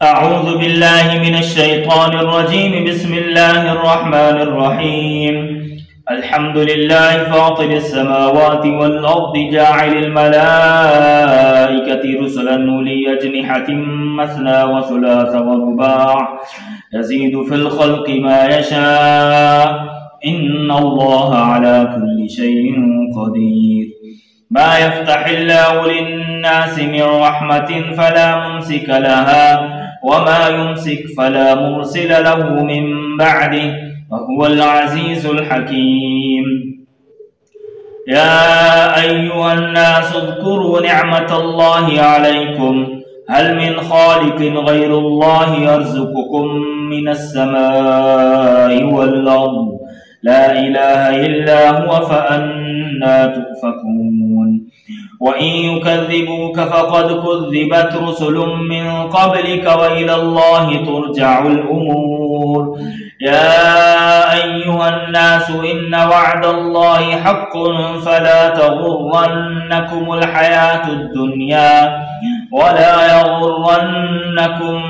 أعوذ بالله من الشيطان الرجيم. بسم الله الرحمن الرحيم. الحمد لله فاطر السماوات والأرض جاعل الملائكة رسلا أولي أجنحة مثنى وثلاث ورباع يزيد في الخلق ما يشاء إن الله على كل شيء قدير. ما يفتح الله للناس من رحمة فلا ممسك لها وما يمسك فلا مرسل له من بعده وهو العزيز الحكيم. يا أيها الناس اذكروا نعمة الله عليكم هل من خالق غير الله يرزقكم من السماء والأرض لا إله إلا هو فأنى تؤفكون. وإن يكذبوك فقد كذبت رسل من قبلك وإلى الله ترجع الأمور. يا أيها الناس إن وعد الله حق فلا تغرنكم الحياة الدنيا ولا يغرنكم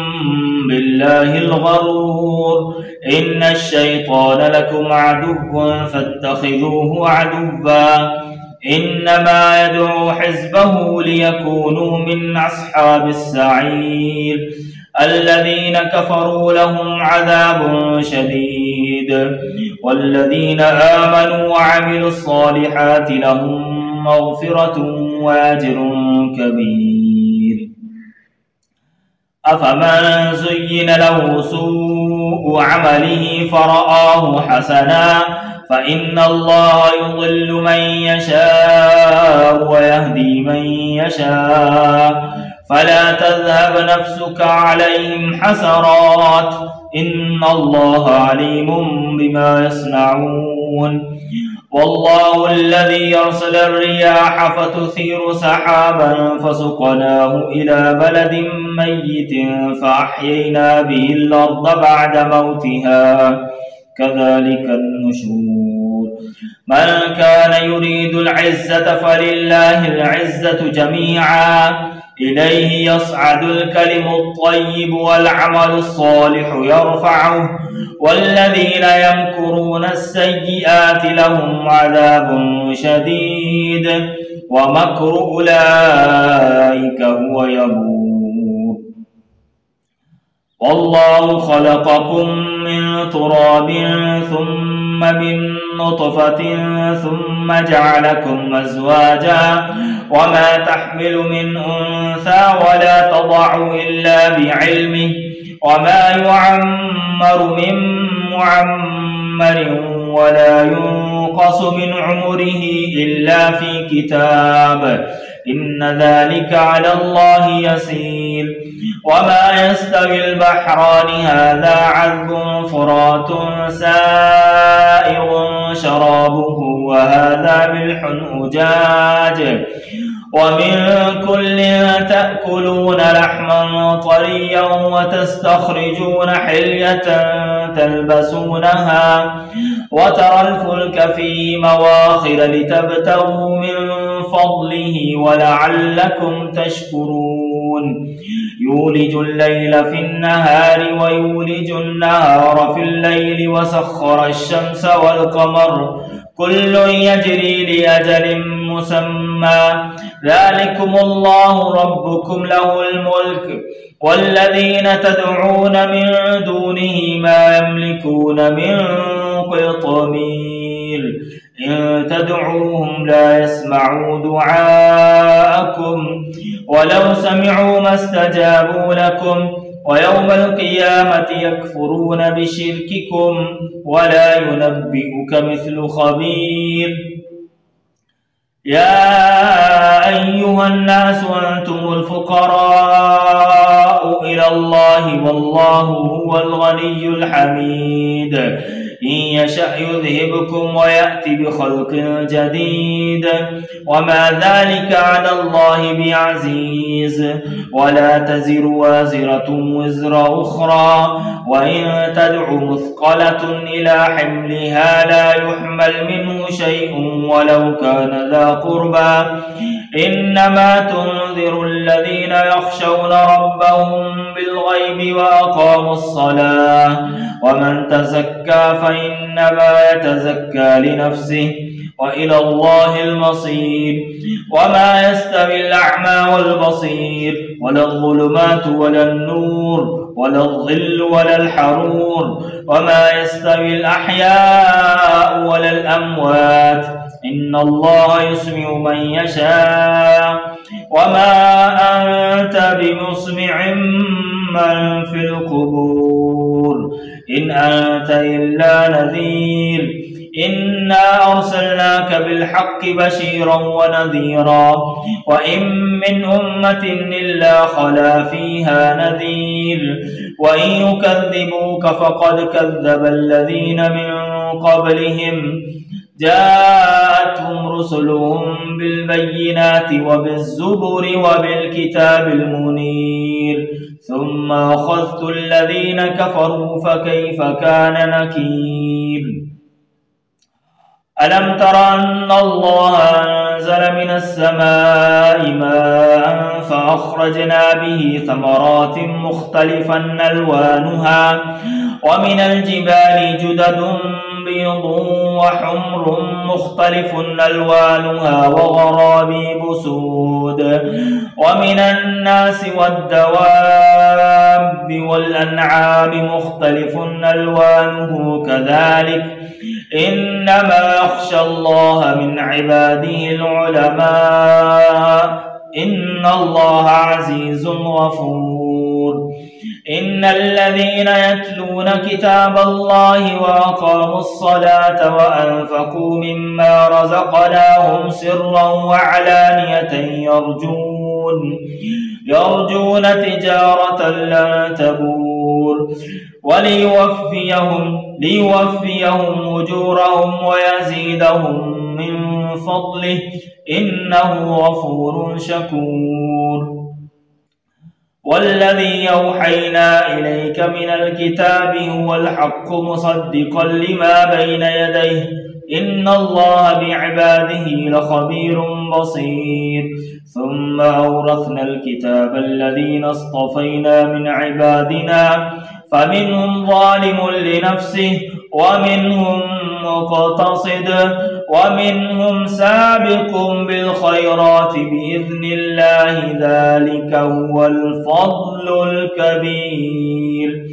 بالله الغرور. إن الشيطان لكم عدو فاتخذوه عدوا إنما يدعو حزبه ليكونوا من أصحاب السعير. الذين كفروا لهم عذاب شديد والذين آمنوا وعملوا الصالحات لهم مغفرة وأجر كبير. أفمن زين له سوء عمله فرآه حسنا فإن الله يضل من يشاء ويهدي من يشاء فلا تذهب نفسك عليهم حسرات إن الله عليم بما يصنعون. والله الذي يرسل الرياح فتثير سحابا فسقناه إلى بلد ميت فأحيينا به الأرض بعد موتها كذلك النشور. من كان يريد العزة فلله العزة جميعا إليه يصعد الكلم الطيب والعمل الصالح يرفعه والذين يمكرون السيئات لهم عذاب شديد ومكر أولئك هو يبور. والله خلقكم من تراب ثم من نطفة ثم جعلكم أزواجا وما تحمل من أنثى ولا تضع إلا بعلمه وما يعمر من معمر ولا ينقص من عمره إلا في كتاب إن ذلك على الله يسير. وما يستوي البحران هذا عذب فرات سائغ شرابه وهذا ملح أجاج ومن كل تأكلون لحما طريا وتستخرجون حلية تلبسونها وترى الفلك فيه مواخر لتبتغوا من فضله ولعلكم تشكرون. يولج الليل في النهار ويولج النهار في الليل وسخر الشمس والقمر كل يجري لأجل مسمى ذلكم الله ربكم له الملك والذين تدعون من دونه ما يملكون من قطمير إن تدعوهم لا يسمعوا دعاءكم ولو سمعوا ما استجابوا لكم ويوم القيامة يكفرون بشرككم ولا ينبئك مثل خبير. يا أيها الناس أنتم الفقراء إلى الله والله هو الغني الحميد. إن يشأ يذهبكم ويأتي بخلق جديد وما ذلك على الله بعزيز. ولا تزر وازرة وزر أخرى وإن تدع مثقلة إلى حملها لا يحمل منه شيء ولو كان ذا قربى إنما تنذر الذين يخشون ربهم بالغيب وأقاموا الصلاة ومن تزكى فإنما يتزكى لنفسه وإلى الله المصير. وما يستوي الأعمى والبصير ولا الظلمات ولا النور ولا الظل ولا الحرور وما يستوي الأحياء ولا الأموات إن الله يسمع من يشاء وما أنت بمسمع من في القبور إن أنت إلا نذير. إنا أرسلناك بالحق بشيرا ونذيرا وإن من أمة إلا خلا فيها نذير وإن يكذبوك فقد كذب الذين من قبلهم جاءتهم رسلهم بالبينات وبالزبر وبالكتاب المنير ثم أخذت الذين كفروا فكيف كان نكير. ألم تر أن الله أنزل من السماء ماء فأخرجنا به ثمرات مختلفا ألوانها ومن الجبال جدد بيض وحمر مختلف ألوانها وغرابيب سود ومن الناس والدواب والأنعام مختلف ألوانه كذلك إنما يخشى الله من عباده العلماء إن الله عزيز غفور. إن الذين يتلون كتاب الله وأقاموا الصلاة وأنفقوا مما رزقناهم سرا وعلانية يرجون تجارة لن تبور ليوفيهم أجورهم ويزيدهم من فضله إنه غفور شكور. والذي أوحينا إليك من الكتاب هو الحق مصدقا لما بين يديه إن الله بعباده لخبير بصير. ثم أورثنا الكتاب الذين اصطفينا من عبادنا فمنهم ظالم لنفسه ومنهم مقتصد ومنهم سابق بالخيرات بإذن الله ذلك هو الفضل الكبير.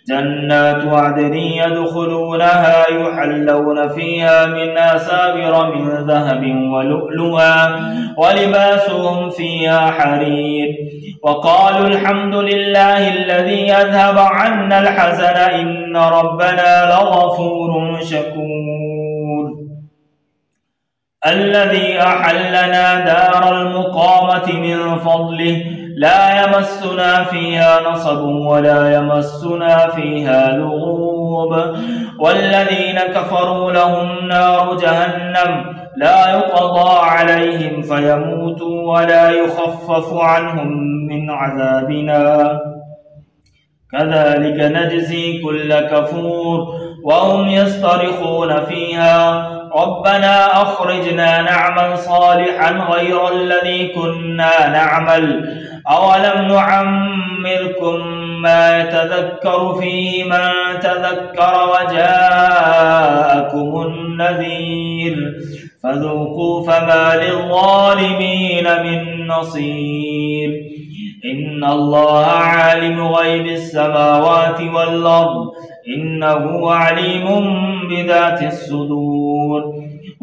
جنات عدن يدخلونها يحلون فيها من أساور من ذهب ولؤلؤا ولباسهم فيها حرير وقالوا الحمد لله الذي أذهب عنا الحزن إن ربنا لغفور شكور. الذي أحلنا دار المقامة من فضله لا يمسنا فيها نصب ولا يمسنا فيها لغوب. والذين كفروا لهم نار جهنم لا يقضى عليهم فيموتوا ولا يخفف عنهم من عذابنا كذلك نجزي كل كفور. وهم يصطرخون فيها ربنا أخرجنا نعمل صالحا غير الذي كنا نعمل أولم نعمركم ما يتذكر فيه من تذكر وجاءكم النذير فذوقوا فما للظالمين من نصير. إن الله عالم غيب السماوات والأرض إنه عليم بذات الصدور.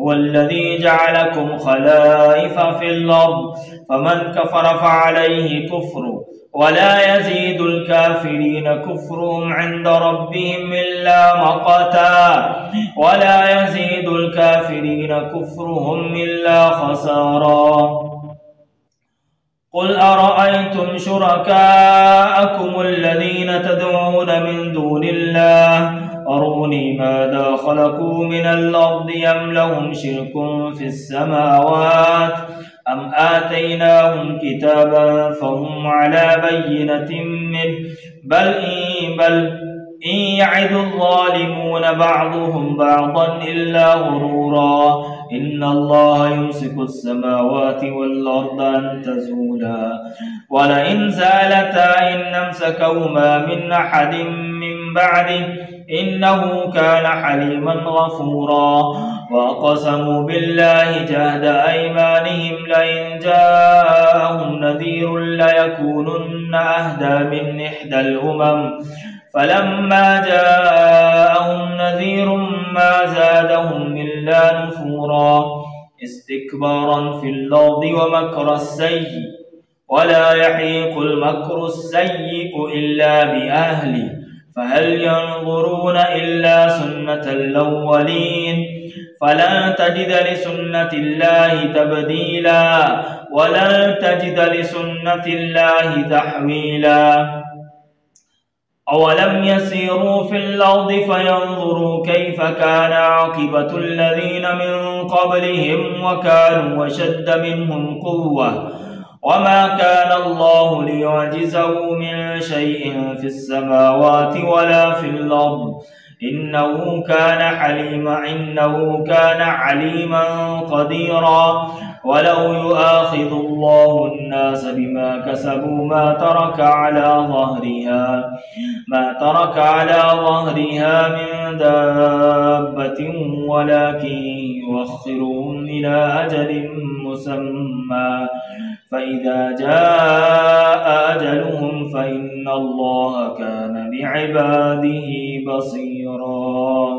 هو الذي جعلكم خلائف في الأرض فمن كفر فعليه كفره ولا يزيد الكافرين كفرهم عند ربهم إلا مقتا ولا يزيد الكافرين كفرهم إلا خسارا. قل أرأيتم شركاءكم الذين تدعون من دون الله أروني ماذا خلقوا من الأرض أم لهم شرك في السماوات أم آتيناهم كتابا فهم على بينة منه بل إن يعد الظالمون بعضهم بعضا إلا غرورا إن الله يمسك السماوات والأرض أن تزولا ولئن زالتا إن أمسكهما من أحد من بعده إنه كان حليما غفورا وأقسموا بالله جهد أيمانهم لئن جاءهم نذير ليكونن أهدى من إحدى الأمم فلما جاءهم نذير ما زادهم إلا نفورا استكبارا في الأرض ومكر السيء ولا يحيق المكر السيء إلا بأهله فهل ينظرون إلا سنة الأولين فلن تجد لسنة الله تبديلا ولن تجد لسنة الله تحويلا أولم يسيروا في الأرض فينظروا كيف كان عاقبة الذين من قبلهم وكانوا أشد منهم قوة وما كان الله ليعجزه من شيء في السماوات ولا في الأرض إنه كان عليما قديرا ولو يؤاخذ الله الناس بما كسبوا ما ترك على ظهرها من دابة ولكن يؤخرهم إلى أجل مسمى فإذا جاء أجلهم فإن الله كان بعباده بصيرا.